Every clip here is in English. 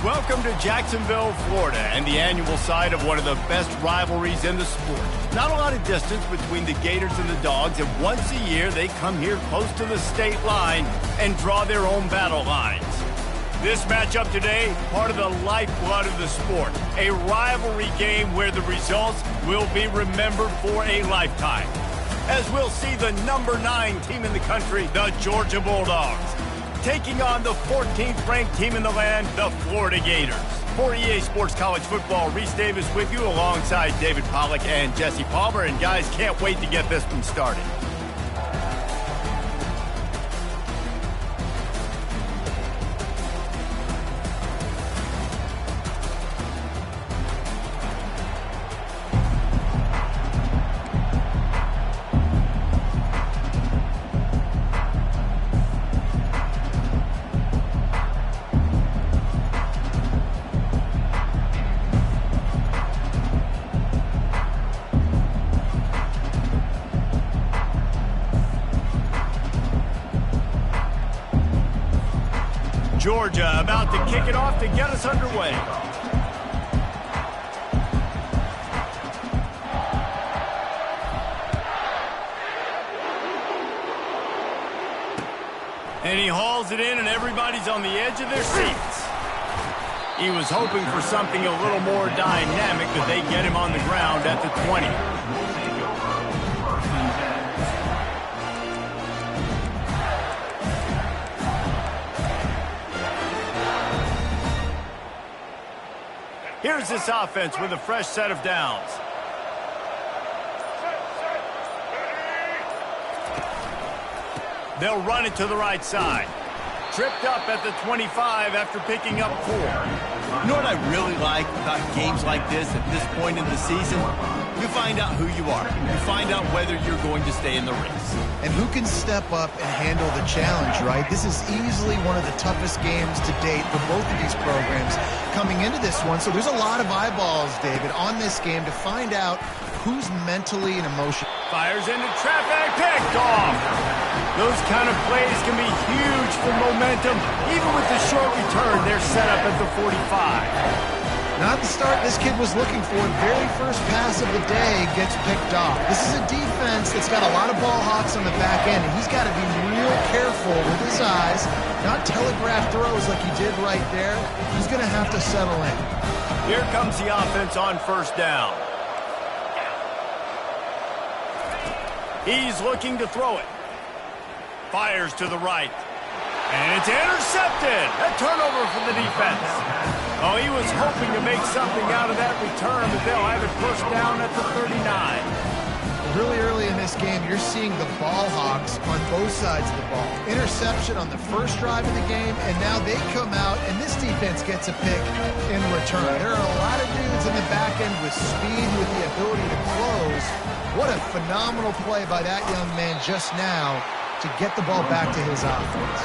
Welcome to Jacksonville, Florida, and the annual site of one of the best rivalries in the sport. Not a lot of distance between the Gators and the Dogs, and once a year they come here close to the state line and draw their own battle lines. This matchup today, part of the lifeblood of the sport, a rivalry game where the results will be remembered for a lifetime. As we'll see the number 9 team in the country, the Georgia Bulldogs, taking on the 14th ranked team in the land, the Florida Gators. For EA Sports College Football, Reese Davis with you alongside David Pollack and Jesse Palmer. And guys, can't wait to get this one started. Georgia about to kick it off to get us underway. And he hauls it in, and everybody's on the edge of their seats. He was hoping for something a little more dynamic, but they get him on the ground at the 20. Here's this offense with a fresh set of downs. They'll run it to the right side. Tripped up at the 25 after picking up 4. You know what I really like about games like this at this point in the season? You find out who you are. You find out whether you're going to stay in the race. And who can step up and handle the challenge, right? This is easily one of the toughest games to date for both of these programs coming into this one. So there's a lot of eyeballs, David, on this game to find out who's mentally and emotionally. Fires into traffic, picked off. Those kind of plays can be huge for momentum. Even with the short return, they're set up at the 45. Not the start this kid was looking for. Very first pass of the day gets picked off. This is a defense that's got a lot of ball hawks on the back end, and he's got to be real careful with his eyes, not telegraph throws like he did right there. He's going to have to settle in. Here comes the offense on first down. He's looking to throw it. Fires to the right. And it's intercepted. A turnover for the defense. Oh, he was hoping to make something out of that return, but they'll have it pushed down at the 39. Really early in this game, you're seeing the ball hawks on both sides of the ball. Interception on the first drive of the game, and now they come out, and this defense gets a pick in return. There are a lot of dudes in the back end with speed, with the ability to close. What a phenomenal play by that young man just now to get the ball back to his offense.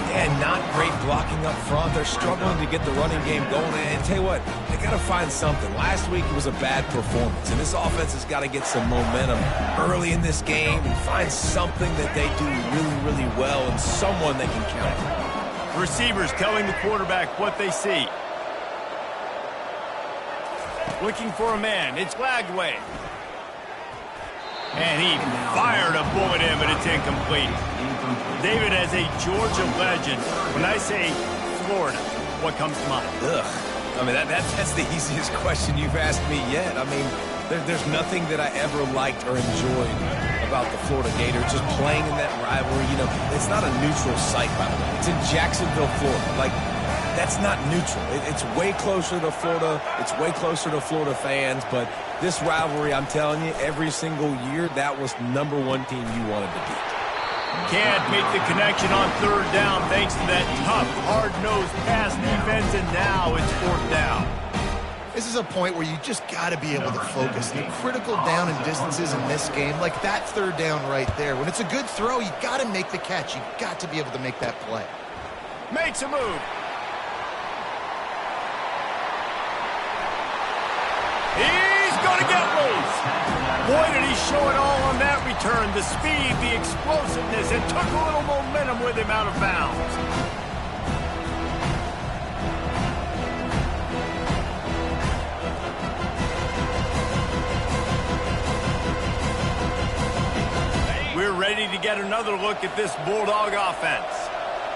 And not great blocking up front. They're struggling to get the running game going. And tell you what, they got to find something. Last week it was a bad performance, and this offense has got to get some momentum early in this game and find something that they do really, really well and someone they can count on. Receivers telling the quarterback what they see. Looking for a man. It's Lagway. And he fired a bullet in, but it's incomplete. David, as a Georgia legend, when I say Florida, what comes to mind? Ugh. I mean, that's the easiest question you've asked me yet. I mean, there's nothing that I ever liked or enjoyed about the Florida Gators, just playing in that rivalry. You know, it's not a neutral site, by the way. It's in Jacksonville, Florida. Like, that's not neutral. It's way closer to Florida. It's way closer to Florida fans, but this rivalry, I'm telling you, every single year, that was #1 team you wanted to beat. Can't make the connection on third down thanks to that tough, hard-nosed pass defense, and now it's 4th down. This is a point where you just got to be able to focus. The critical down and distances in this game, like that 3rd down right there. When it's a good throw, you got to make the catch. You got to be able to make that play. Makes a move. He's going to get loose. Boy, did he show it all on that return. The speed, the explosiveness, and took a little momentum with him out of bounds. get another look at this Bulldog offense.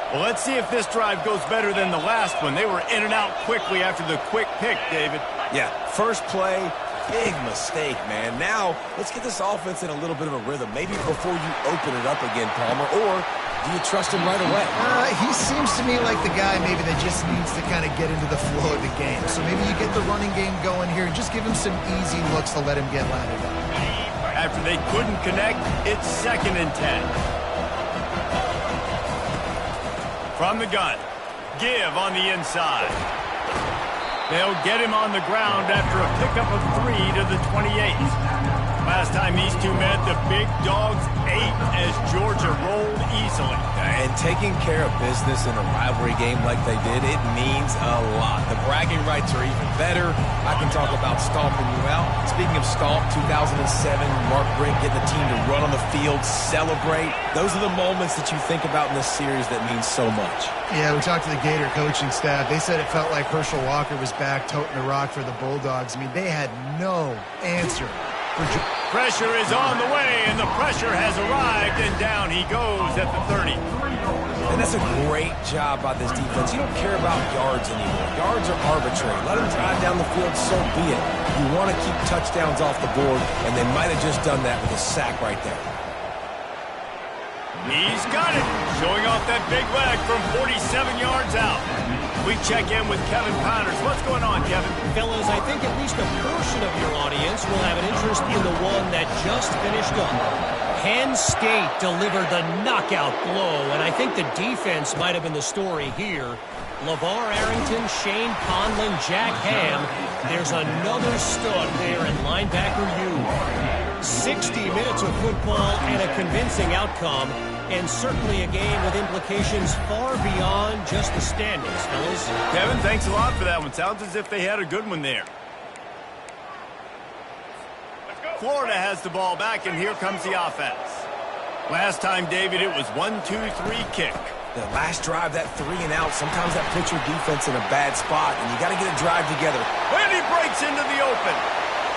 Well, let's see if this drive goes better than the last one. They were in and out quickly after the quick pick, David. Yeah, first play, big mistake, man. Now, let's get this offense in a little bit of a rhythm. Maybe before you open it up again, Palmer, or do you trust him right away? He seems to me like the guy maybe that just needs to kind of get into the flow of the game. So maybe you get the running game going here and just give him some easy looks to let him get lathered up. After they couldn't connect, it's 2nd and 10. From the gun, give on the inside. They'll get him on the ground after a pickup of 3 to the 28. Last time these two met, the big dogs ate as Georgia rolled easily. And taking care of business in a rivalry game like they did, it means a lot. The bragging rights are even better. I can talk about stomping you out. Speaking of stomp, 2007, Mark Brink getting the team to run on the field, celebrate. Those are the moments that you think about in this series that mean so much. Yeah, we talked to the Gator coaching staff. They said it felt like Herschel Walker was back toting the rock for the Bulldogs. I mean, they had no answer. Pressure is on the way, and the pressure has arrived, and down he goes at the 30. And that's a great job by this defense. You don't care about yards anymore. Yards are arbitrary. Let them drive down the field, so be it. You want to keep touchdowns off the board, and they might have just done that with a sack right there. He's got it, showing off that big leg from 47 yards out. We check in with Kevin Connors. What's going on, Kevin? Fellas, I think at least a portion of your audience will have an interest in the one that just finished up. Penn State delivered the knockout blow, and I think the defense might have been the story here. LeVar Arrington, Shane Conlon, Jack Ham. There's another stud there in linebacker U. 60 minutes of football and a convincing outcome, and certainly a game with implications far beyond just the standings, fellas. Kevin, thanks a lot for that one. Sounds as if they had a good one there. Florida has the ball back, and here comes the offense. Last time, David, it was 1-2-3 kick. The last drive, that 3 and out, sometimes that puts your defense in a bad spot, and you got to get a drive together. And he breaks into the open.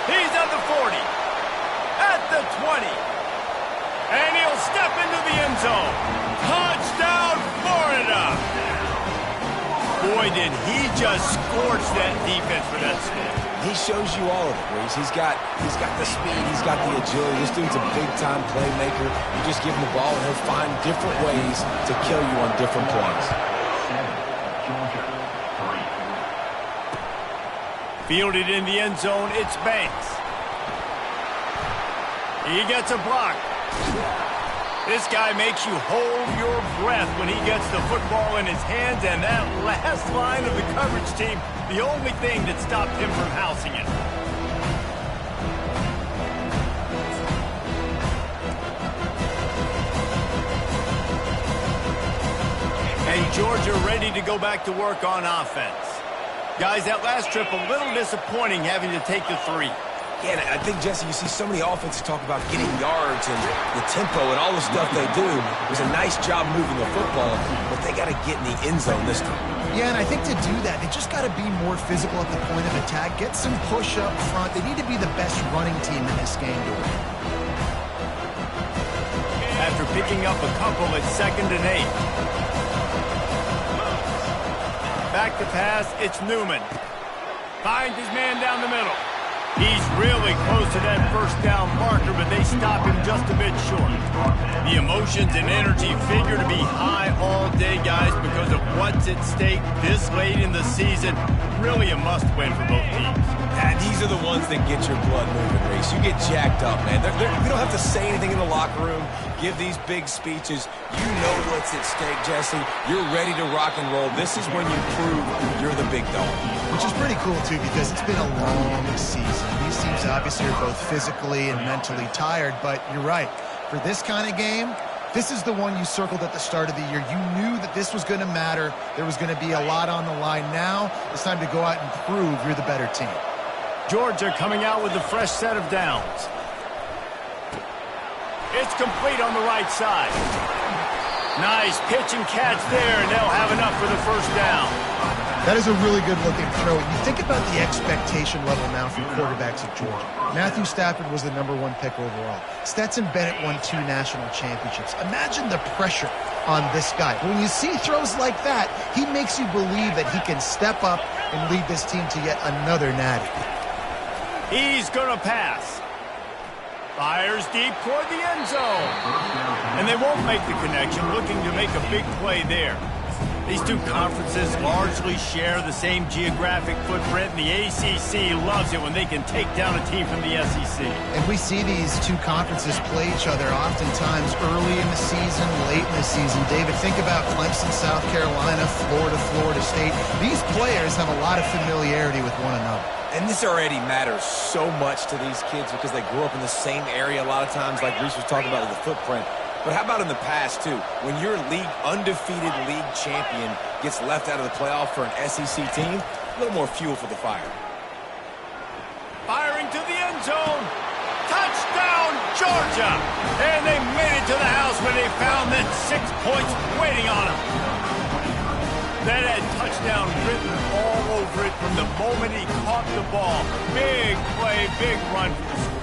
He's at the 40. At the 20. And he'll step into the end zone. Touchdown, Florida! Boy, did he just scorch that defense for that score. He shows you all of it, Reese. He's got the speed, he's got the agility. This dude's a big-time playmaker. You just give him the ball, and he'll find different ways to kill you on different plays. Fielded in the end zone, it's Banks. He gets a block. This guy makes you hold your breath when he gets the football in his hands, and that last line of the coverage team, the only thing that stopped him from housing it. And Georgia ready to go back to work on offense. Guys, that last trip a little disappointing having to take the 3. Yeah, and I think, Jesse, you see so many offenses talk about getting yards and the tempo and all the stuff they do. It was a nice job moving the football, but they got to get in the end zone this time. Yeah, and I think to do that, they just got to be more physical at the point of attack, get some push up front. They need to be the best running team in this game to win. After picking up a couple at 2nd and 8. Back to pass, it's Newman. Finds his man down the middle. He's really close to that first down marker, but they stop him just a bit short. The emotions and energy figure to be high all day, guys, because of what's at stake this late in the season. Really a must-win for both teams. And these are the ones that get your blood moving, Reese. You get jacked up, man. We don't have to say anything in the locker room, give these big speeches. You know what's at stake, Jesse. You're ready to rock and roll. This is when you prove you're the big dog. Which is pretty cool, too, because it's been a long season. These teams obviously are both physically and mentally tired, but you're right. For this kind of game, this is the one you circled at the start of the year. You knew that this was going to matter. There was going to be a lot on the line. Now it's time to go out and prove you're the better team. Georgia coming out with a fresh set of downs. It's complete on the right side. Nice pitch and catch there, and they'll have enough for the first down. That is a really good-looking throw. You think about the expectation level now from quarterbacks at Georgia. Matthew Stafford was the #1 pick overall. Stetson Bennett won 2 national championships. Imagine the pressure on this guy. When you see throws like that, he makes you believe that he can step up and lead this team to yet another natty. He's going to pass. Fires deep toward the end zone. And they won't make the connection, looking to make a big play there. These two conferences largely share the same geographic footprint, and the ACC loves it when they can take down a team from the SEC. And we see these two conferences play each other oftentimes early in the season, late in the season. David, think about Clemson, South Carolina, Florida, Florida State. These players have a lot of familiarity with one another. And this already matters so much to these kids because they grew up in the same area a lot of times, like Reese was talking about with the footprint. But how about in the past, too? When your undefeated league champion gets left out of the playoff for an SEC team, a little more fuel for the fire. Firing to the end zone. Touchdown, Georgia! And they made it to the house when they found that 6 points waiting on them. That had touchdown written all over it from the moment he caught the ball. Big play, big run for the score.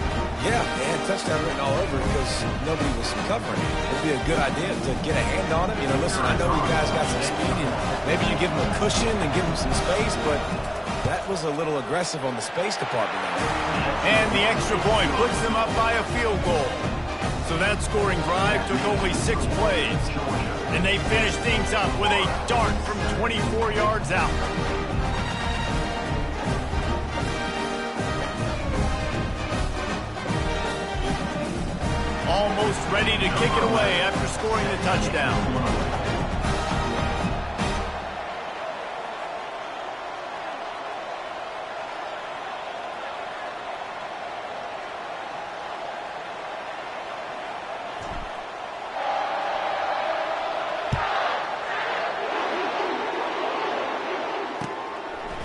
Yeah, they had touchdown written all over it because nobody was covering it. It'd be a good idea to get a hand on him. You know, listen, I know you guys got some speed, and maybe you give him a cushion and give him some space, but that was a little aggressive on the space department. And the extra point puts them up by a field goal. So that scoring drive took only 6 plays. And they finished things up with a dart from 24 yards out. Almost ready to kick it away after scoring the touchdown.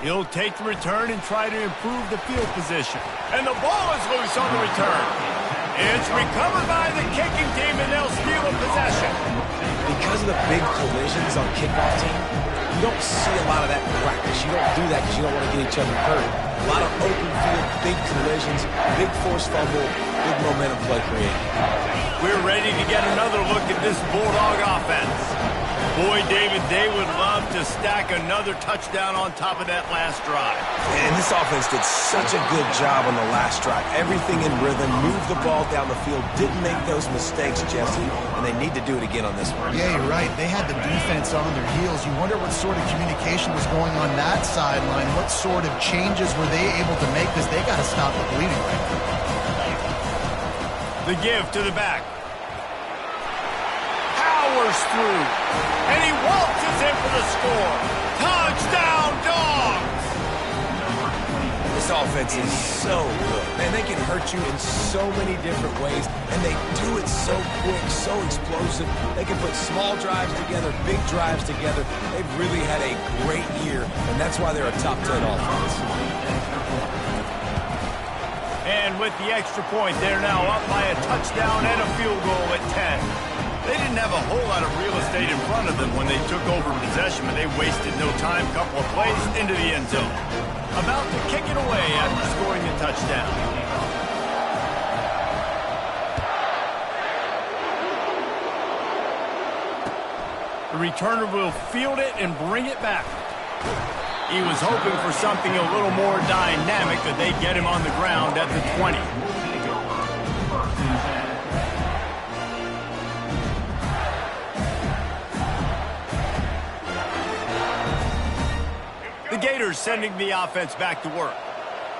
He'll take the return and try to improve the field position. And the ball is loose on the return. It's recovered by the kicking team, and they'll steal a possession. Because of the big collisions on kickoff team, you don't see a lot of that in practice. You don't do that because you don't want to get each other hurt. A lot of open field, big collisions, big forced fumble, big momentum play created. We're ready to get another look at this Bulldog offense. Boy, David, they would love to stack another touchdown on top of that last drive. And this offense did such a good job on the last drive. Everything in rhythm, moved the ball down the field, didn't make those mistakes, Jesse, and they need to do it again on this one. Yeah, you're right. They had the defense on their heels. You wonder what sort of communication was going on that sideline. What sort of changes were they able to make? Because they got to stop the bleeding right now. The give to the back. Powers through. And he waltzes in for the score. Touchdown, Dogs! This offense is so good. Man, they can hurt you in so many different ways, and they do it so quick, so explosive. They can put small drives together, big drives together. They've really had a great year, and that's why they're a top 10 offense. And with the extra point, they're now up by a touchdown and a field goal at 10. They didn't have a whole lot of real estate in front of them when they took over possession, but they wasted no time. Couple of plays into the end zone. About to kick it away after scoring a touchdown. The returner will field it and bring it back. He was hoping for something a little more dynamic, but they get him on the ground at the 20. The Gators sending the offense back to work.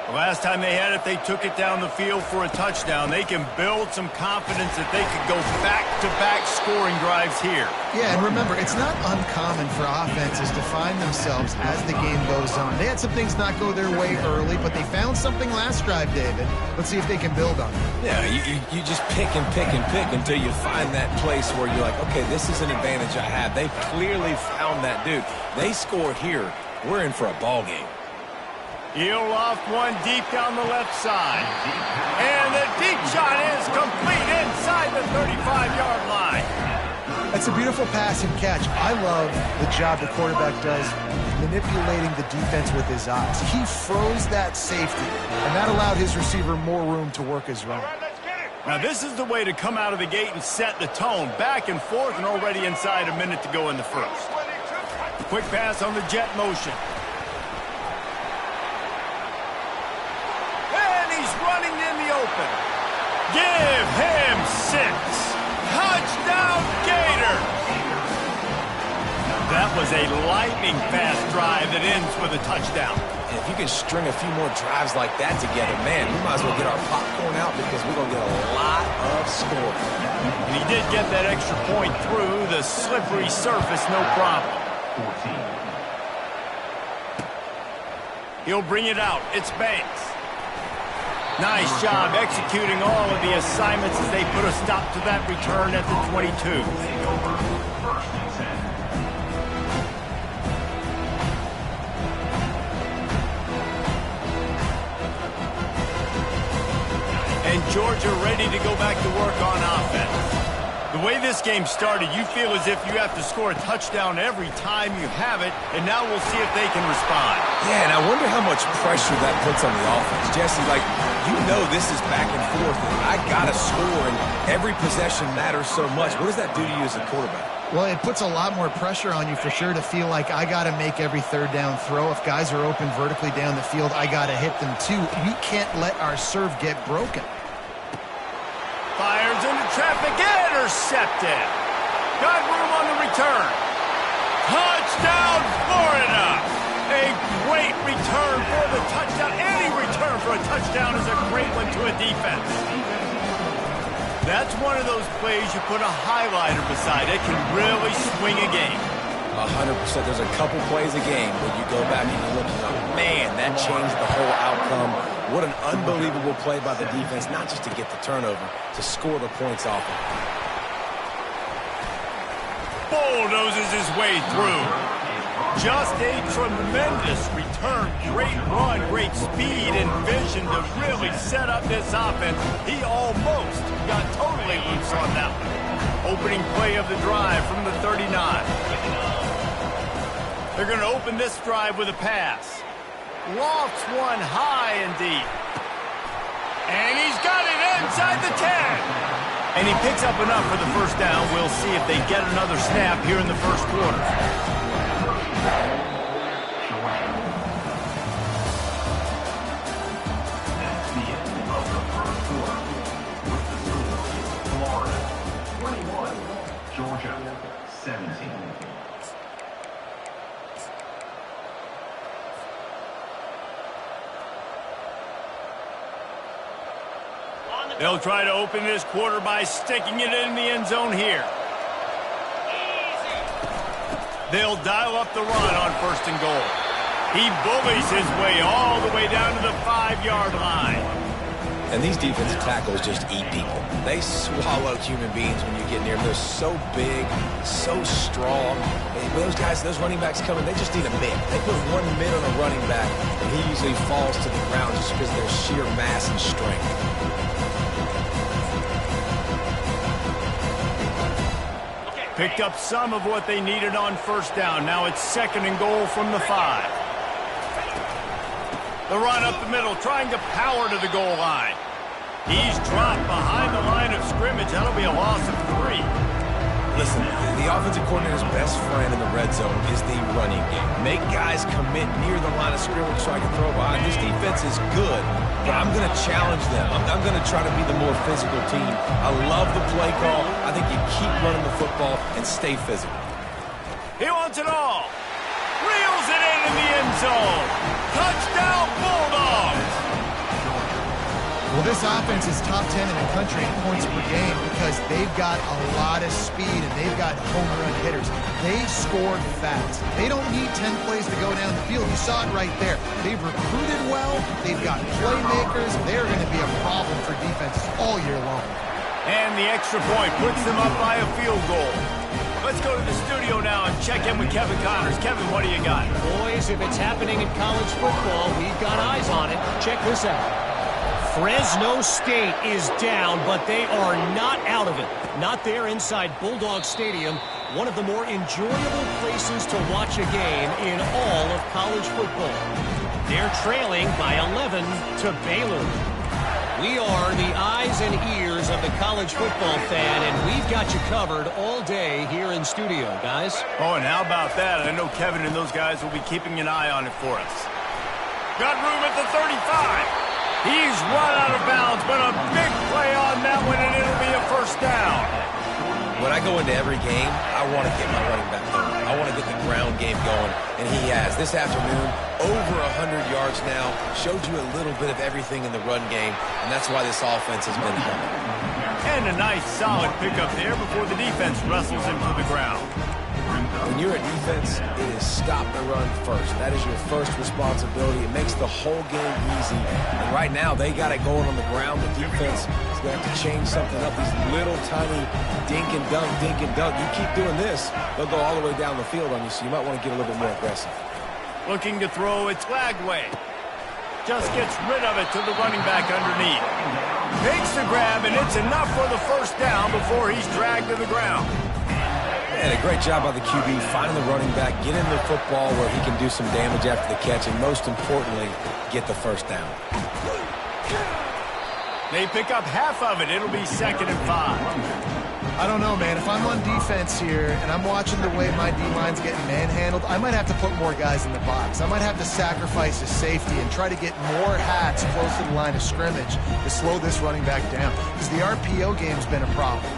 The last time they had it, they took it down the field for a touchdown. They can build some confidence that they could go back-to-back scoring drives here. Yeah, and remember, it's not uncommon for offenses to find themselves as the game goes on. They had some things not go their way early, but they found something last drive, David. Let's see if they can build on it. Yeah, you just pick and pick and pick until you find that place where you're like, okay, this is an advantage I have. They clearly found that dude. They score here. We're in for a ball game. He'll loft one deep down the left side. And the deep shot is complete inside the 35-yard line. That's a beautiful pass and catch. I love the job the quarterback does manipulating the defense with his eyes. He froze that safety, and that allowed his receiver more room to work his run. Now, this is the way to come out of the gate and set the tone. Back and forth and already inside a minute to go in the first. Quick pass on the jet motion. And he's running in the open. Give him 6. Touchdown, Gator! That was a lightning-fast drive that ends with a touchdown. And if you can string a few more drives like that together, man, we might as well get our popcorn out because we're going to get a lot of scoring. And he did get that extra point through the slippery surface, no problem. He'll bring it out. It's Banks. Nice job executing all of the assignments as they put a stop to that return at the 22. And Georgia ready to go back to work on offense. The way this game started, you feel as if you have to score a touchdown every time you have it, and now we'll see if they can respond. Yeah, and I wonder how much pressure that puts on the offense. Jesse, like, you know this is back and forth, and I got to score, and every possession matters so much. What does that do to you as a quarterback? Well, it puts a lot more pressure on you for sure to feel like I got to make every third down throw. If guys are open vertically down the field, I got to hit them too. We can't let our serve get broken. Fires into traffic, intercepted. Got room on the return. Touchdown, Florida. A great return for the touchdown. Any return for a touchdown is a great one to a defense. That's one of those plays you put a highlighter beside. It can really swing a game. 100%. There's a couple plays a game where you go back and you look and go, man, that changed the whole outcome. What an unbelievable play by the defense, not just to get the turnover, to score the points off of it. Bulldozes his way through. Just a tremendous return. Great run, great speed and vision to really set up this offense. He almost got totally loose on that one. Opening play of the drive from the 39. They're going to open this drive with a pass. Lofts one high and deep. And he's got it inside the 10. And he picks up enough for the first down. We'll see if they get another snap here in the first quarter. Georgia, 17. They'll try to open this quarter by sticking it in the end zone here. They'll dial up the run on 1st and goal. He bullies his way all the way down to the 5-yard line. And these defensive tackles just eat people. They swallow human beings when you get near them. They're so big, so strong. And those guys, those running backs coming, they just need a mid. They put one mid on a running back, and he usually falls to the ground just because of their sheer mass and strength. Picked up some of what they needed on 1st down. Now it's 2nd and goal from the 5. The run up the middle, trying to power to the goal line. He's dropped behind the line of scrimmage. That'll be a loss of 3. Listen, the offensive coordinator's best friend in the red zone is the running game. Make guys commit near the line of scrimmage so I can throw behind. This defense is good, but I'm going to challenge them. I'm going to try to be the more physical team. I love the play call. I think you keep running the football and stay physical. He wants it all. Reels it in the end zone. Touchdown, Bulldogs. Well, this offense is top 10 in the country in points per game because they've got a lot of speed and they've got home run hitters. They scored fast. They don't need 10 plays to go down the field. You saw it right there. They've recruited well. They've got playmakers. They're going to be a problem for defenses all year long. And the extra point puts them up by a field goal. Let's go to the studio now and check in with Kevin Connors. Kevin, what do you got? Boys, if it's happening in college football, we've got eyes on it. Check this out. Fresno State is down, but they are not out of it. Not there inside Bulldog Stadium, one of the more enjoyable places to watch a game in all of college football. They're trailing by 11 to Baylor. We are the eyes and ears of the college football fan, and we've got you covered all day here in studio, guys. Oh, and how about that? I know Kevin and those guys will be keeping an eye on it for us. Got room at the 35. He's run out of bounds, but a big play on that one, and it'll be a first down. When I go into every game, I want to get my running back going. I want to get the ground game going, and he has. This afternoon, over 100 yards now, showed you a little bit of everything in the run game, and that's why this offense has been humming. And a nice, solid pickup there before the defense wrestles him to the ground. When you're a defense, it is stop the run first. That is your first responsibility. It makes the whole game easy. And right now, they got it going on the ground. The defense is going to have to change something up. These little tiny dink and dunk, dink and dunk. You keep doing this, they'll go all the way down the field on you, so you might want to get a little bit more aggressive. Looking to throw, it's Lagway. Just gets rid of it to the running back underneath. Makes the grab, and it's enough for the first down before he's dragged to the ground. And a great job by the QB, finding the running back, getting the football where he can do some damage after the catch, and most importantly, get the first down. They pick up half of it. It'll be 2nd and 5. I don't know, man. If I'm on defense here and I'm watching the way my D-line's getting manhandled, I might have to put more guys in the box. I might have to sacrifice his safety and try to get more hats close to the line of scrimmage to slow this running back down, because the RPO game's been a problem.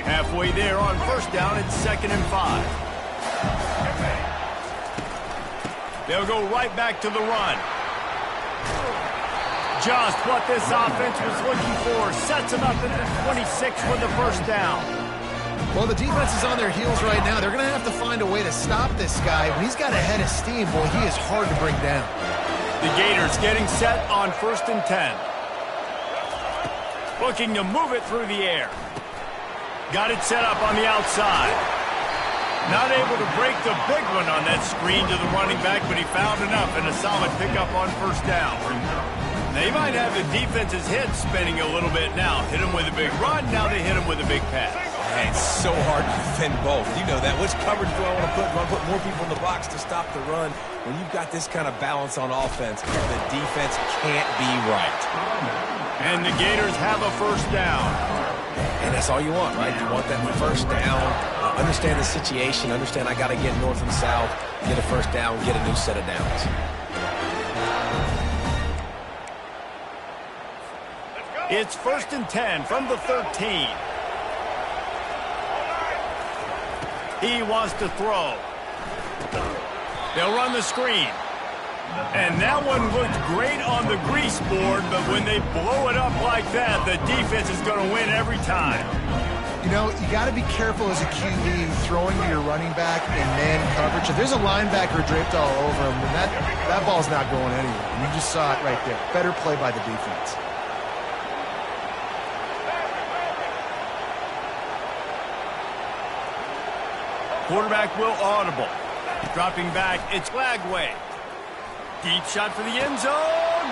Halfway there on first down, it's 2nd and 5. They'll go right back to the run. Just what this offense was looking for. Sets them up at the 26 for the first down. Well, the defense is on their heels right now. They're going to have to find a way to stop this guy. When he's got a head of steam, boy, he is hard to bring down. The Gators getting set on 1st and 10. Looking to move it through the air. Got it set up on the outside. Not able to break the big one on that screen to the running back, but he found enough and a solid pickup on first down. They might have the defense's head spinning a little bit now. Hit him with a big run, now they hit him with a big pass. Man, it's so hard to defend both. You know that. Which coverage do I want to put? Do I put more people in the box to stop the run? When you've got this kind of balance on offense, the defense can't be right. And the Gators have a first down. And that's all you want, right? You want that first down, understand the situation, understand I got to get north and south, get a first down, get a new set of downs. It's 1st and 10 from the 13. He wants to throw. They'll run the screen. And that one looked great on the grease board, but when they blow it up like that, the defense is going to win every time. You know, you got to be careful as a QB throwing to your running back in man coverage. If there's a linebacker draped all over him, then that ball's not going anywhere. You just saw it right there. Better play by the defense. Quarterback will audible. Dropping back, it's Lagway. Deep shot for the end zone.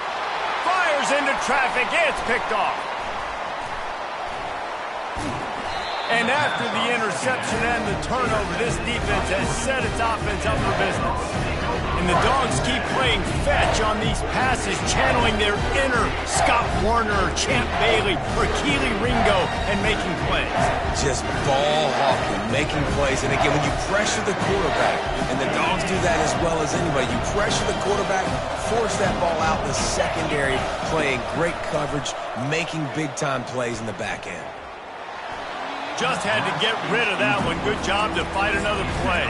Fires into traffic. It's picked off. And after the interception and the turnover, this defense has set its offense up for business. And the Dogs keep playing fetch on these passes, channeling their inner Scott Warner, Champ Bailey, or Keely Ringo, and making plays. Just ball hawking, making plays. And again, when you pressure the quarterback, and the Dogs do that as well as anybody, you pressure the quarterback, force that ball out in the secondary, playing great coverage, making big-time plays in the back end. Just had to get rid of that one. Good job to fight another play.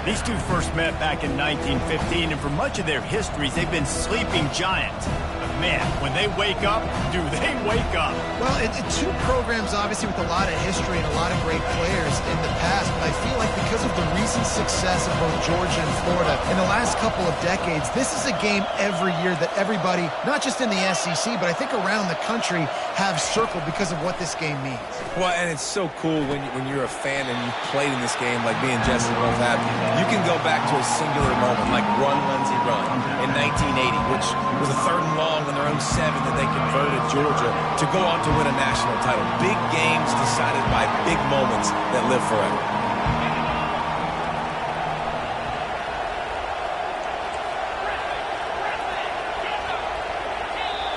These two first met back in 1915, and for much of their histories, they've been sleeping giants. But man, when they wake up, do they wake up? Well, two programs, obviously, with a lot of history and a lot of great players in the past, but I feel like because of the recent success of both Georgia and Florida in the last couple of decades, this is a game every year that everybody, not just in the SEC, but I think around the country, have circled because of what this game means. Well, and it's so cool when you're a fan and you played in this game like me and Jesse both have. You can go back to a singular moment like Run, Lindsey, Run in 1980, which was a 3rd and long on their own 7 that they converted Georgia to go on to win a national title. Big games decided by big moments that live forever.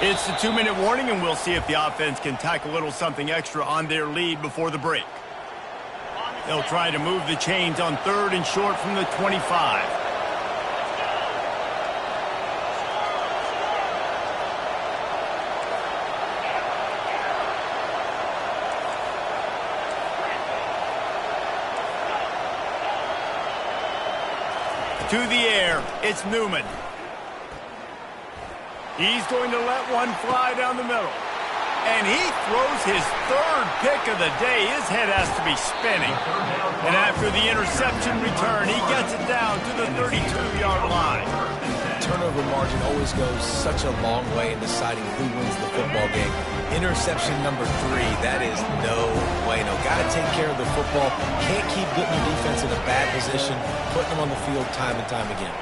It's the 2-minute warning, and we'll see if the offense can tack a little something extra on their lead before the break. They'll try to move the chains on 3rd and short from the 25. To the air, it's Newman. He's going to let one fly down the middle. And he throws his 3rd pick of the day. His head has to be spinning. And after the interception return, he gets it down to the 32-yard line. Turnover margin always goes such a long way in deciding who wins the football game. Interception number 3, that is no bueno. Got to take care of the football. Can't keep putting your defense in a bad position, putting them on the field time and time again.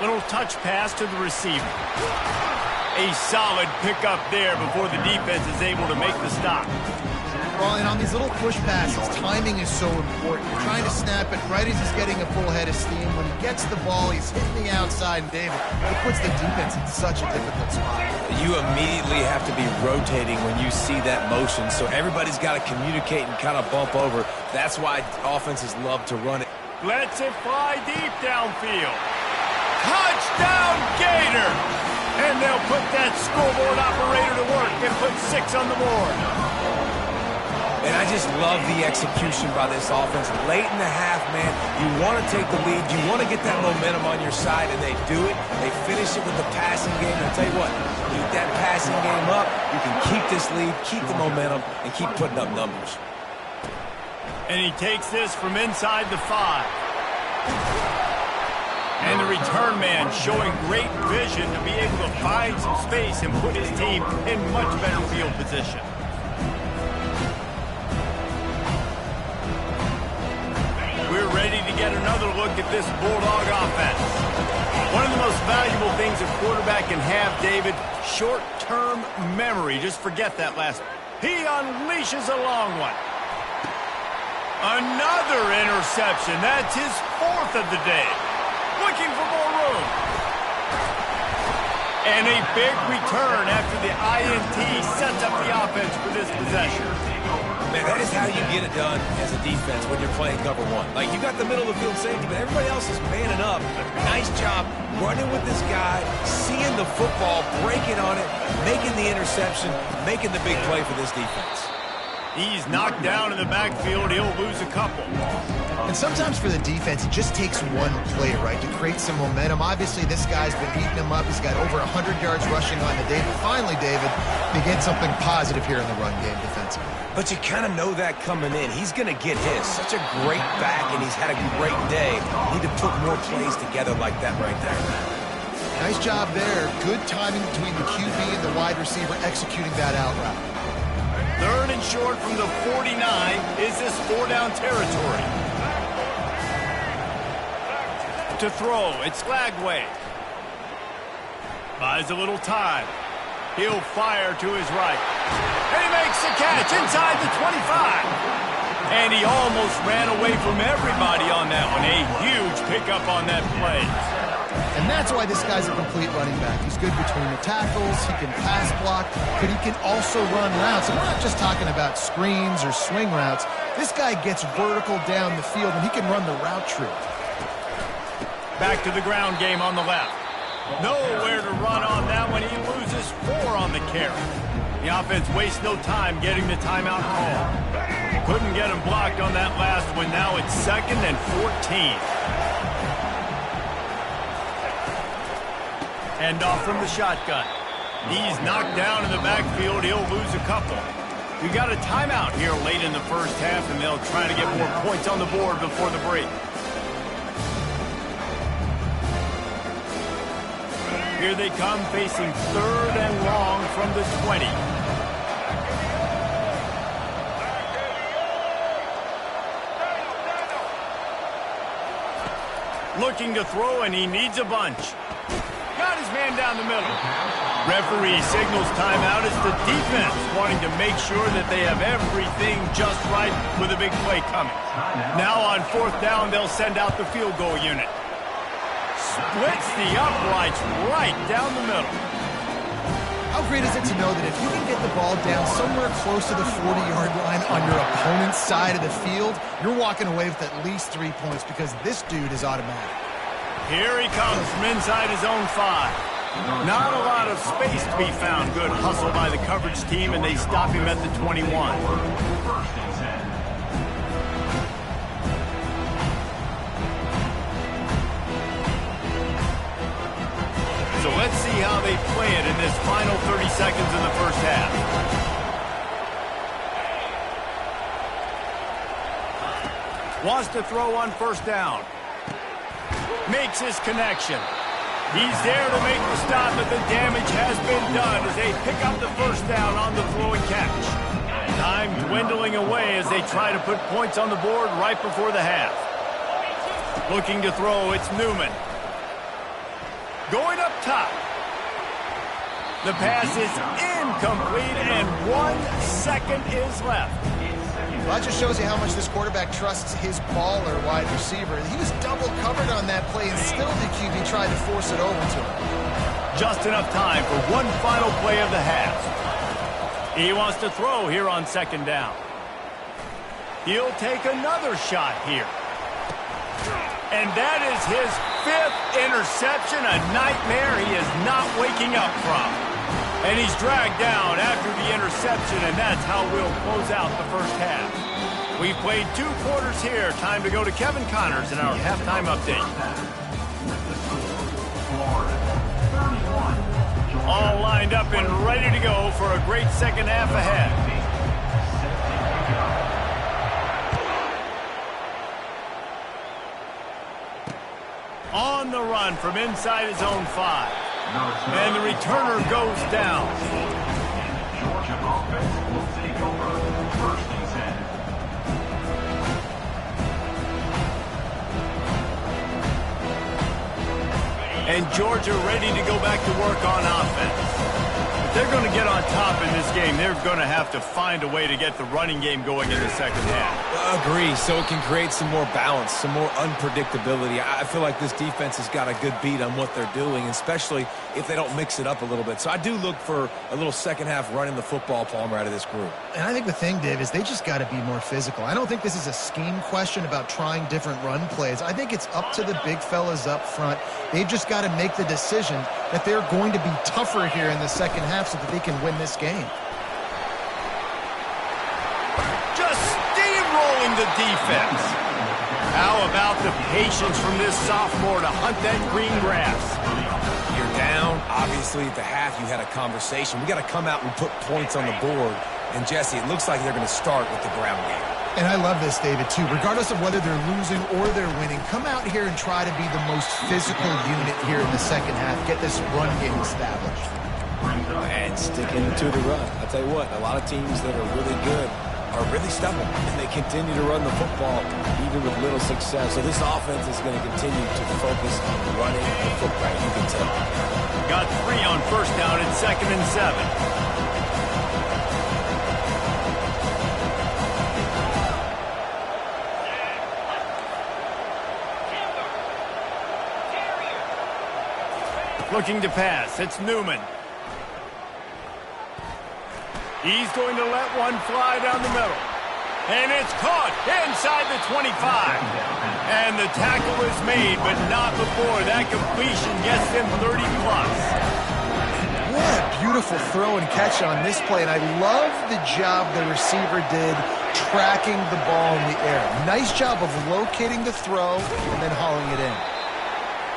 Little touch pass to the receiver. A solid pickup there before the defense is able to make the stop. Well, and on these little push passes, timing is so important. You're trying to snap it right as he's getting a full head of steam. When he gets the ball, he's hitting the outside, and David, it puts the defense in such a difficult spot. You immediately have to be rotating when you see that motion, so everybody's got to communicate and kind of bump over. That's why offenses love to run it. Lets it fly deep downfield. Touchdown, Gator! And they'll put that scoreboard operator to work and put 6 on the board. And I just love the execution by this offense. Late in the half, man, you want to take the lead. You want to get that momentum on your side, and they do it. They finish it with the passing game. And I'll tell you what, keep that passing game up. You can keep this lead, keep the momentum, and keep putting up numbers. And he takes this from inside the 5. And the return man showing great vision to be able to find some space and put his team in much better field position. We're ready to get another look at this Bulldog offense. One of the most valuable things a quarterback can have, David, short-term memory. Just forget that last one. He unleashes a long one. Another interception. That's his 4th of the day. Looking for more room. And a big return after the INT sets up the offense for this possession. Man, that is how you get it done as a defense when you're playing cover 1. Like, you got the middle of the field safety, but everybody else is manning up. Nice job running with this guy, seeing the football, breaking on it, making the interception, making the big play for this defense. He's knocked down in the backfield. He'll lose a couple. And sometimes for the defense, it just takes one play, right, to create some momentum. Obviously, this guy's been eating him up. He's got over 100 yards rushing on the day. But finally, David, they get something positive here in the run game defensively. But you kind of know that coming in. He's going to get his. Such a great back, and he's had a great day. Need to put more plays together like that right there. Nice job there. Good timing between the QB and the wide receiver executing that out route. 3rd and short from the 49. Is this 4-down territory? To throw, it's Lagway. Buys a little time. He'll fire to his right. And he makes the catch inside the 25. And he almost ran away from everybody on that one. A huge pickup on that play. And that's why this guy's a complete running back. He's good between the tackles, he can pass block, but he can also run routes. And we're not just talking about screens or swing routes. This guy gets vertical down the field, and he can run the route tree. Back to the ground game on the left. Nowhere to run on that one. He loses 4 on the carry. The offense wastes no time getting the timeout call. Couldn't get him blocked on that last one. Now it's 2nd and 14. Hand off from the shotgun. He's knocked down in the backfield. He'll lose a couple. We got a timeout here late in the first half, and they'll try to get more points on the board before the break. Here they come, facing 3rd and long from the 20. Looking to throw, and he needs a bunch. Got his man down the middle. Referee signals timeout as the defense wanting to make sure that they have everything just right with a big play coming. Now on 4th down, they'll send out the field goal unit. Splits the uprights right down the middle. How great is it to know that if you can get the ball down somewhere close to the 40-yard line on your opponent's side of the field, you're walking away with at least 3 points because this dude is automatic. Here he comes from inside his own 5. Not a lot of space to be found. Good hustle by the coverage team, and they stop him at the 21. So let's see how they play it in this final 30 seconds in the first half. Wants to throw on 1st down. Makes his connection. He's there to make the stop, but the damage has been done as they pick up the 1st down on the throw and catch. Time dwindling away as they try to put points on the board right before the half. Looking to throw, it's Newman. Going up top. The pass is incomplete, and 1 second is left. Well, that just shows you how much this quarterback trusts his baller wide receiver. He was double covered on that play, and still the QB tried to force it over to him. Just enough time for one final play of the half. He wants to throw here on 2nd down. He'll take another shot here. And that is his 5th interception, a nightmare he is not waking up from. And he's dragged down after the interception, and that's how we'll close out the first half. We've played 2 quarters here. Time to go to Kevin Connors in our halftime update. All lined up and ready to go for a great second half ahead. On the run from inside his own 5. And the returner goes down. Georgia offense will take over 1st and 10. And Georgia ready to go back to work on offense. If they're going to get on top in this game, they're going to have to find a way to get the running game going in the second half. Agree, so it can create some more balance, some more unpredictability. I feel like this defense has got a good beat on what they're doing, especially if they don't mix it up a little bit. So I do look for a little second half running the football, Palmer, out of this group. And I think the thing, Dave, is they just got to be more physical. I don't think this is a scheme question about trying different run plays. I think it's up to the big fellas up front. They've just got to make the decision that they're going to be tougher here in the second half so that they can win this game. Just steamrolling the defense. How about the patience from this sophomore to hunt that green grass? You're down. Obviously, at the half, you had a conversation. We got to come out and put points on the board. And, Jesse, it looks like they're going to start with the ground game. And I love this, David, too. Regardless of whether they're losing or they're winning, come out here and try to be the most physical unit here in the second half. Get this run game established. And sticking to the run. I'll tell you what, a lot of teams that are really good are really stubborn, and they continue to run the football even with little success. So this offense is going to continue to focus on running the football. You can tell. Got 3 on 1st down and 2nd and 7. Looking to pass. It's Newman. He's going to let one fly down the middle. And it's caught inside the 25. And the tackle is made, but not before that completion gets him 30+. What a beautiful throw and catch on this play. And I love the job the receiver did tracking the ball in the air. Nice job of locating the throw and then hauling it in.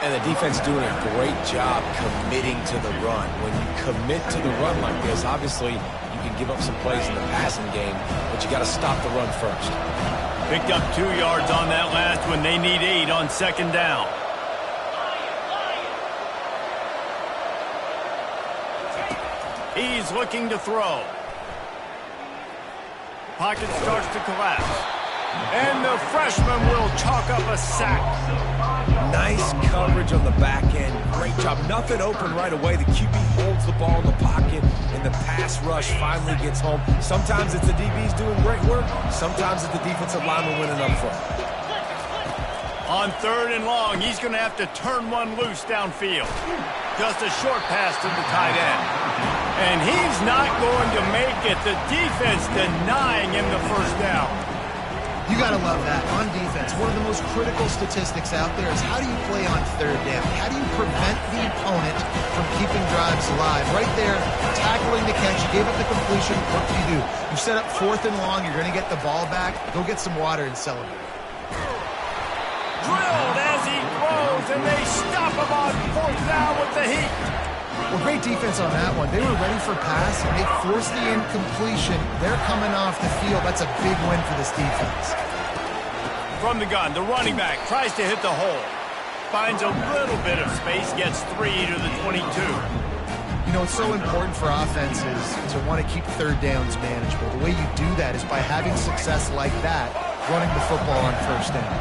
And the defense doing a great job committing to the run. When you commit to the run like this, obviously you can give up some plays in the passing game, but you got to stop the run first. Picked up 2 yards on that last one. They need 8 on second down. He's looking to throw. Pocket starts to collapse. And the freshman will chalk up a sack. Nice coverage on the back end. Great job. Nothing open right away. The QB holds the ball in the pocket, and the pass rush finally gets home. Sometimes it's the DBs doing great work. Sometimes it's the defensive lineman winning up front. On 3rd and long, he's going to have to turn one loose downfield. Just a short pass to the tight end. And he's not going to make it. The defense denying him the first down. You got to love that. On defense, one of the most critical statistics out there is how do you play on 3rd down? How do you prevent the opponent from keeping drives alive? Right there, tackling the catch. You gave up the completion. What do? You set up 4th and long. You're going to get the ball back. Go get some water and celebrate. Drilled as he throws, and they stop him on 4th down with the heat. Well, great defense on that one. They were ready for pass, and they forced the incompletion. They're coming off the field. That's a big win for this defense. From the gun, the running back tries to hit the hole. Finds a little bit of space, gets 3 to the 22. You know, it's so important for offenses to want to keep 3rd downs manageable. The way you do that is by having success like that, running the football on 1st down.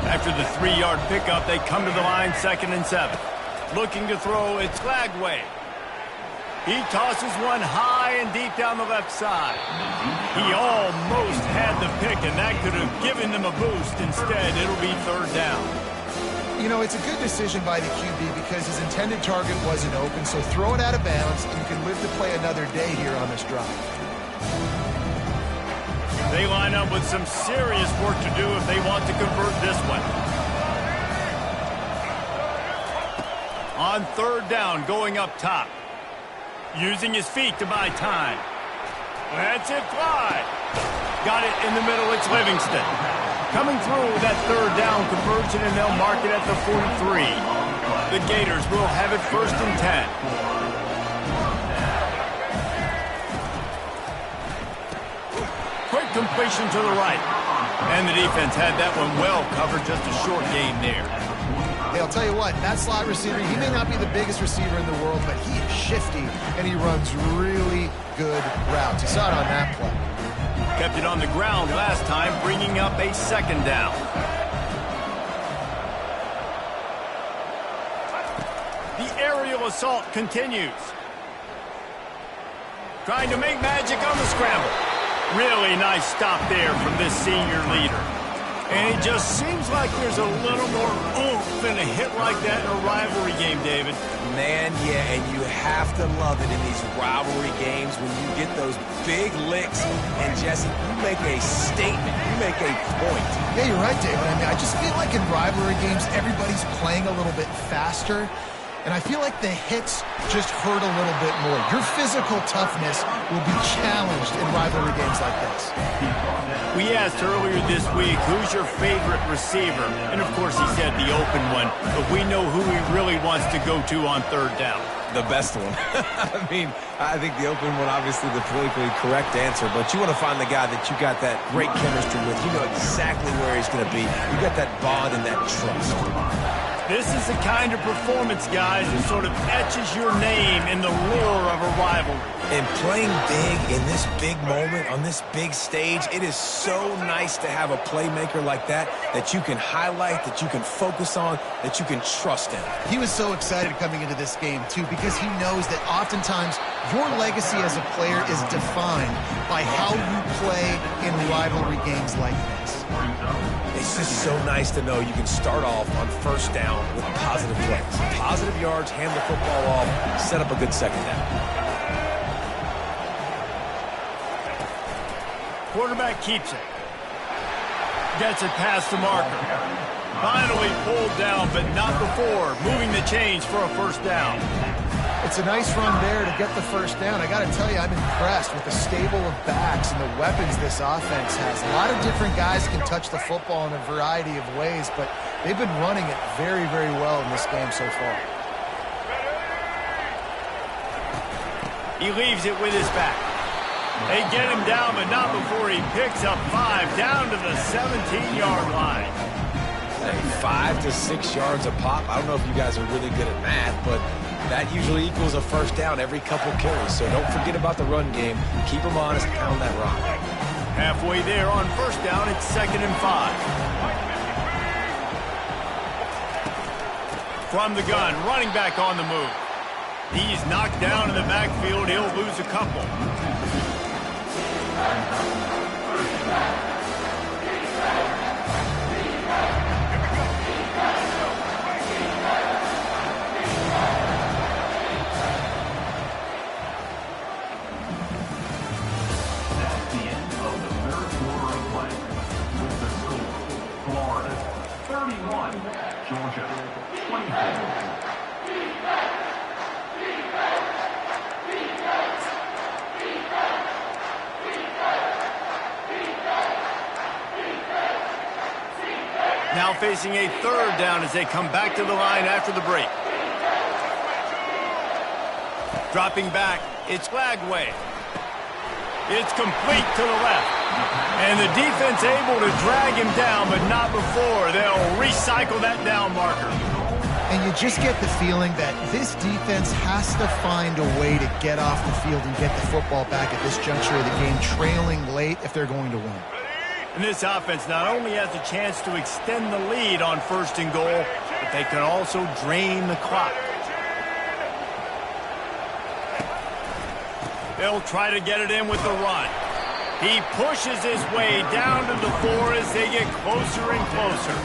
After the 3-yard pickup, they come to the line 2nd and 7. Looking to throw, it's Lagway. He tosses one high and deep down the left side. He almost had the pick, and that could have given them a boost. Instead, it'll be 3rd down. You know, it's a good decision by the QB because his intended target wasn't open, so throw it out of bounds, and you can live to play another day here on this drive. They line up with some serious work to do if they want to convert this one. On 3rd down, going up top. Using his feet to buy time. That's it, fly. Got it in the middle, it's Livingston. Coming through with that 3rd down conversion, and they'll mark it at the 43. The Gators will have it 1st and 10. Quick completion to the right. And the defense had that one well covered, just a short gain there. Hey, I'll tell you what, that slot receiver, he may not be the biggest receiver in the world, but he is shifty, and he runs really good routes. You saw it on that play. Kept it on the ground last time, bringing up a 2nd down. The aerial assault continues. Trying to make magic on the scramble. Really nice stop there from this senior leader. And it just seems like there's a little more oomph in a hit like that in a rivalry game, David. Man, yeah, and you have to love it in these rivalry games when you get those big licks. And, Jesse, you make a statement. You make a point. Yeah, you're right, David. I mean, I just feel like in rivalry games, everybody's playing a little bit faster. And I feel like the hits just hurt a little bit more. Your physical toughness will be challenged in rivalry games like this. We asked earlier this week, who's your favorite receiver? And, of course, he said the open one. But we know who he really wants to go to on 3rd down. The best one. I mean, I think the open one, obviously the politically correct answer, but you want to find the guy that you got that great chemistry with. You know exactly where he's going to be. You got that bond and that trust. This is the kind of performance, guys, that sort of etches your name in the roar of a rivalry. And playing big in this big moment, on this big stage, it is so nice to have a playmaker like that you can highlight, that you can focus on, that you can trust in. He was so excited coming into this game, too, because he knows that oftentimes your legacy as a player is defined by how you play in rivalry games like this. It's just so nice to know you can start off on 1st down with positive plays. Positive yards, hand the football off, set up a good 2nd down. Quarterback keeps it. Gets it past the marker. Finally pulled down, but not before. Moving the chains for a 1st down. It's a nice run there to get the 1st down. I got to tell you, I'm impressed with the stable of backs and the weapons this offense has. A lot of different guys can touch the football in a variety of ways, but they've been running it very, very well in this game so far. He leaves it with his back. They get him down, but not before he picks up 5 down to the 17-yard line. Hey, 5 to 6 yards a pop. I don't know if you guys are really good at math, but that usually equals a first down every couple carries. So don't forget about the run game. Keep them honest, pound that rock. Halfway there on first down, it's 2nd and 5. From the gun, running back on the move. He's knocked down in the backfield. He'll lose a couple. That's the end of the third quarter of play. With the score, Florida 31, Georgia 24. Now facing a 3rd down as they come back to the line after the break. Dropping back, it's Lagway. It's complete to the left. And the defense able to drag him down, but not before. They'll recycle that down marker. And you just get the feeling that this defense has to find a way to get off the field and get the football back at this juncture of the game, trailing late if they're going to win. And this offense not only has a chance to extend the lead on 1st and goal, but they can also drain the clock. They'll try to get it in with the run. He pushes his way down to the 4 as they get closer and closer.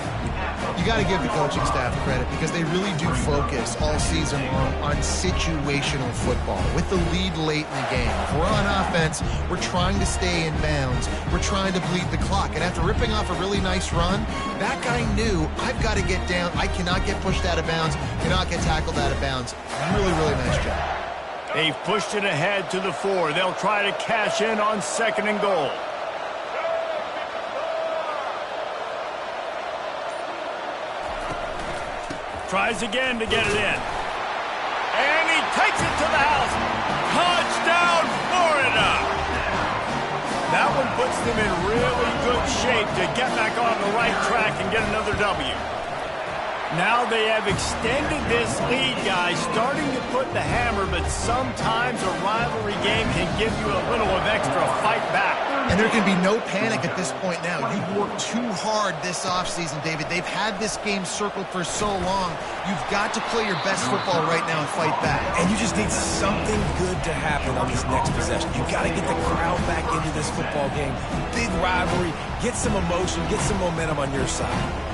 You got to give the coaching staff credit because they really do focus all season long on situational football with the lead late in the game. If we're on offense, we're trying to stay in bounds. We're trying to bleed the clock. And after ripping off a really nice run, that guy knew, I've got to get down. I cannot get pushed out of bounds, cannot get tackled out of bounds. Really, really nice job. They've pushed it ahead to the 4. They'll try to cash in on 2nd and goal. Tries again to get it in. And he takes it to the house. Touchdown, Florida! That one puts them in really good shape to get back on the right track and get another W. Now they have extended this lead, guys, starting to put the hammer, but sometimes a rivalry game can give you a little of extra fight back. And there can be no panic at this point now. You've worked too hard this offseason, David. They've had this game circled for so long. You've got to play your best football right now and fight back. And you just need something good to happen on this next possession. You've got to get the crowd back into this football game. Big rivalry. Get some emotion. Get some momentum on your side.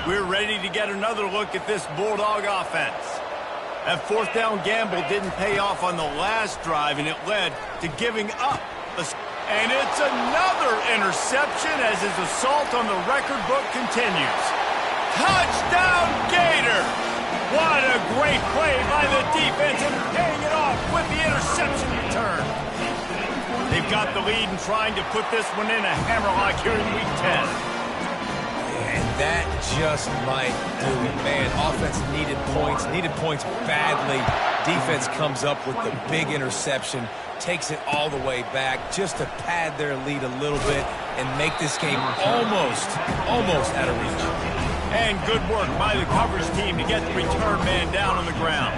We're ready to get another look at this Bulldog offense. That 4th down gamble didn't pay off on the last drive, and it led to giving up. And it's another interception as his assault on the record book continues. Touchdown, Gator! What a great play by the defense and paying it off with the interception return. They've got the lead and trying to put this one in a hammerlock here in Week 10. And that just might do it. Man, offense needed points badly. Defense comes up with the big interception, takes it all the way back just to pad their lead a little bit and make this game almost out of reach. And good work by the coverage team to get the return man down on the ground.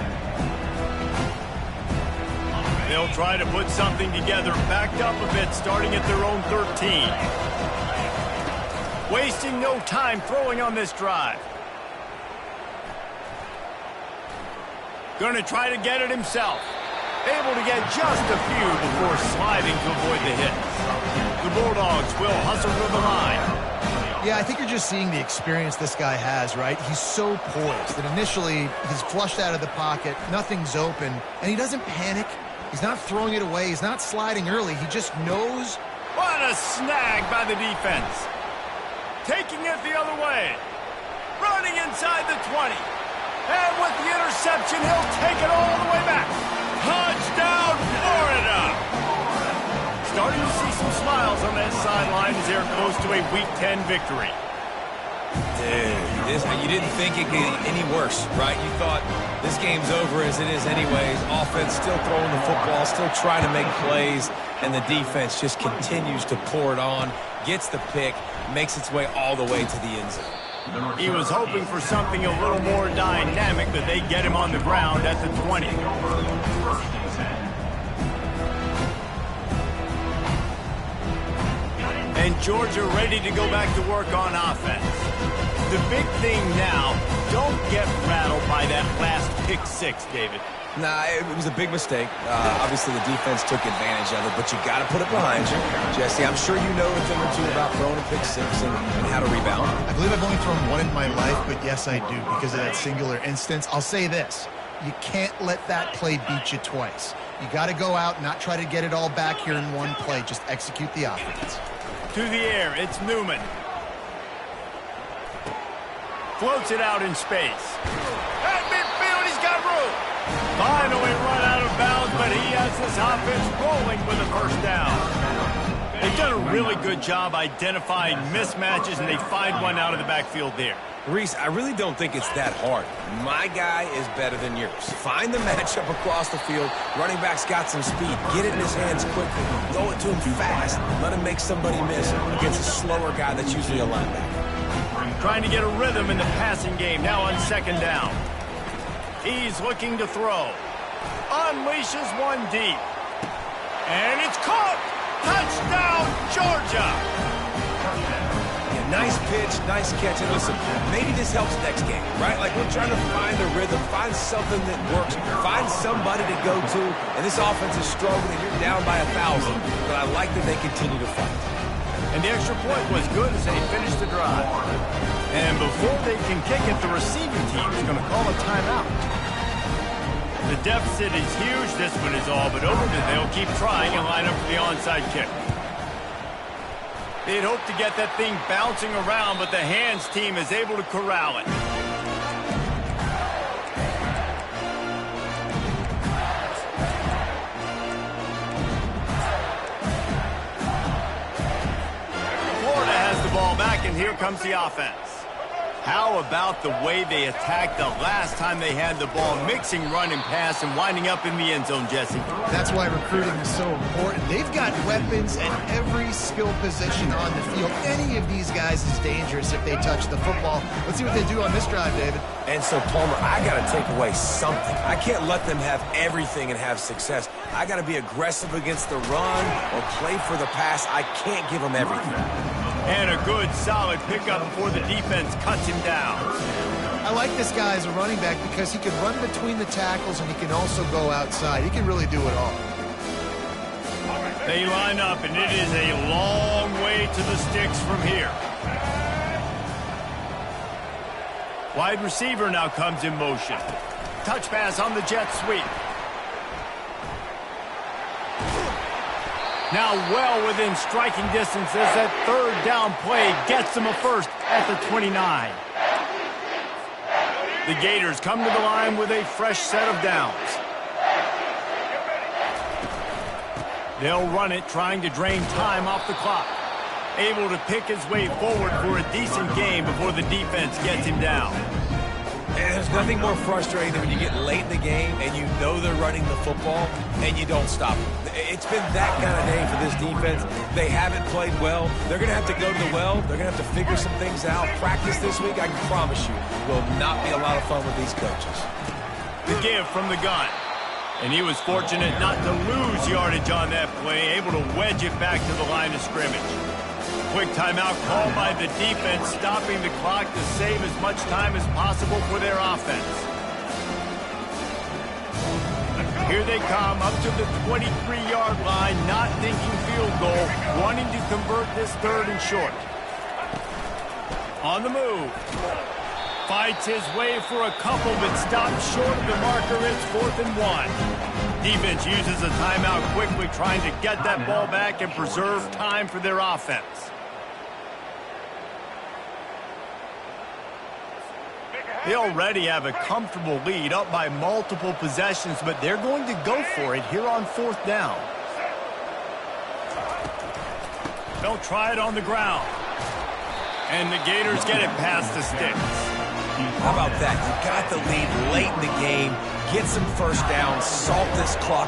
They'll try to put something together, backed up a bit, starting at their own 13. Wasting no time throwing on this drive. Going to try to get it himself. Able to get just a few before sliding to avoid the hits. The Bulldogs will hustle to the line. Yeah, I think you're just seeing the experience this guy has, right? He's so poised that initially he's flushed out of the pocket, nothing's open, and he doesn't panic. He's not throwing it away. He's not sliding early. He just knows. What a snag by the defense. Taking it the other way. Running inside the 20. And with the interception, he'll take it all the way back. Touchdown, Florida! Starting to see some smiles on that sideline as they're close to a Week 10 victory. You didn't think it could get any worse, right? You thought this game's over as it is anyways. Offense still throwing the football, still trying to make plays, and the defense just continues to pour it on, gets the pick, makes its way all the way to the end zone. He was hoping for something a little more dynamic, but they get him on the ground at the 20. And Georgia ready to go back to work on offense. The big thing now, don't get rattled by that last pick six, David. Nah, it was a big mistake. Obviously, the defense took advantage of it, but you got to put it behind you. Jesse, I'm sure you know a thing or two about throwing a pick six and how to rebound. I believe I've only thrown one in my life, but yes, I do because of that singular instance. I'll say this. You can't let that play beat you twice. You got to go out, not try to get it all back here in one play. Just execute the offense. To the air, it's Newman. Floats it out in space. At midfield, he's got room. Finally run out of bounds, but he has this offense rolling with a first down. They've done a really good job identifying mismatches, and they find one out of the backfield there. Reese, I really don't think it's that hard. My guy is better than yours. Find the matchup across the field. Running back's got some speed. Get it in his hands quickly. Throw it to him fast. Let him make somebody miss against a slower guy that's usually a linebacker. Trying to get a rhythm in the passing game now on second down. He's looking to throw. Unleashes one deep. And it's caught! Touchdown, Georgia! Yeah, nice pitch, nice catch. And listen, maybe this helps next game, right? Like we're trying to find a rhythm, find something that works, find somebody to go to. And this offense is struggling, and you're down by 1,000. But I like that they continue to fight. And the extra point was good as they finished the drive. And before they can kick it, the receiving team is going to call a timeout. The deficit is huge. This one is all but over, but they'll keep trying and line up for the onside kick. They'd hoped to get that thing bouncing around, but the hands team is able to corral it. Florida has the ball back, and here comes the offense. How about the way they attacked the last time they had the ball, mixing run and pass and winding up in the end zone, Jesse? That's why recruiting is so important. They've got weapons at every skill position on the field. Any of these guys is dangerous if they touch the football. Let's see what they do on this drive, David. And so, Palmer, I got to take away something. I can't let them have everything and have success. I got to be aggressive against the run or play for the pass. I can't give them everything. And a good, solid pickup before the defense cuts him down. I like this guy as a running back because he can run between the tackles and he can also go outside. He can really do it all. They line up, and it is a long way to the sticks from here. Wide receiver now comes in motion. Touch pass on the jet sweep. Now well within striking distance as that third down play gets them a first at the 29. The Gators come to the line with a fresh set of downs. They'll run it, trying to drain time off the clock. Able to pick his way forward for a decent game before the defense gets him down. And there's nothing more frustrating than when you get late in the game and you know they're running the football and you don't stop them. It's been that kind of day for this defense. They haven't played well. They're going to have to go to the well. They're going to have to figure some things out. Practice this week, I can promise you, will not be a lot of fun with these coaches. The give from the gun. And he was fortunate not to lose yardage on that play, able to wedge it back to the line of scrimmage. Quick timeout called by the defense, stopping the clock to save as much time as possible for their offense. Here they come up to the 23-yard line, not thinking field goal, wanting to convert this third and short. On the move. Fights his way for a couple, but stops short of the marker. It's 4th and 1. Defense uses a timeout quickly, trying to get that ball back and preserve time for their offense. They already have a comfortable lead, up by multiple possessions, but they're going to go for it here on 4th down. They'll try it on the ground. And the Gators get it past the sticks. How about that? You got the lead late in the game. Get some first downs, salt this clock